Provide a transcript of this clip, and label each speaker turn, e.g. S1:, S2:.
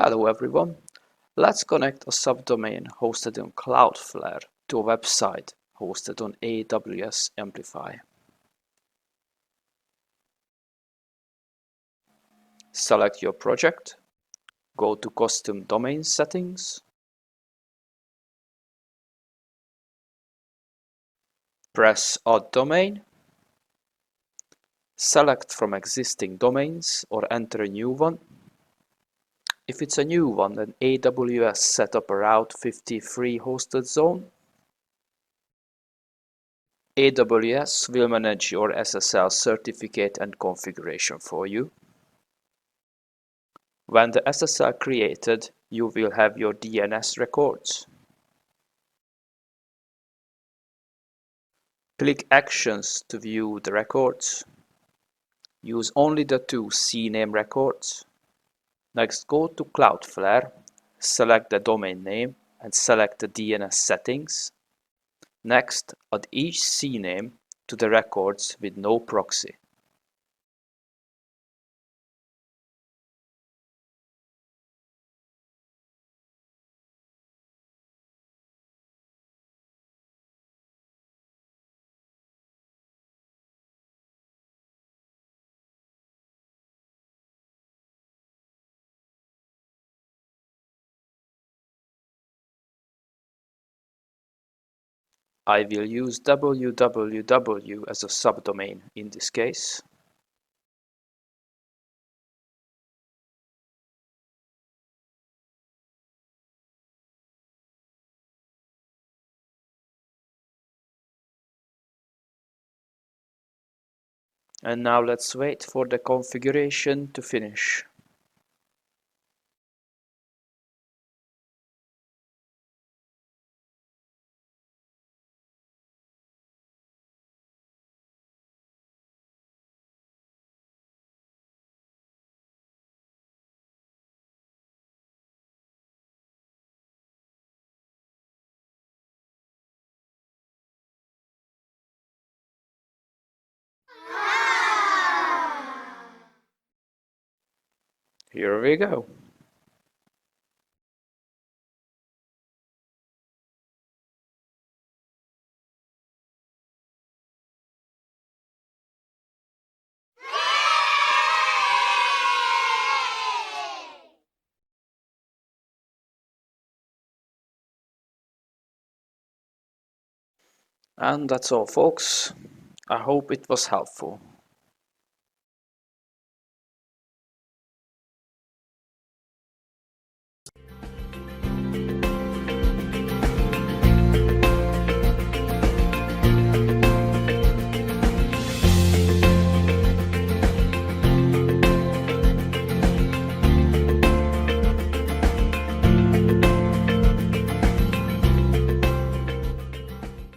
S1: Hello everyone, let's connect a subdomain hosted on Cloudflare to a website hosted on AWS Amplify. Select your project, go to Custom Domain Settings, press Add Domain, select from existing domains or enter a new one. If it's a new one, then AWS set up a Route 53 hosted zone. AWS will manage your SSL certificate and configuration for you. When the SSL created, you will have your DNS records. Click Actions to view the records. Use only the two CNAME records. Next, go to Cloudflare, select the domain name and select the DNS settings. Next, add each CNAME to the records with no proxy. I will use www as a subdomain in this case. And now let's wait for the configuration to finish. Here we go. And that's all, folks. I hope it was helpful.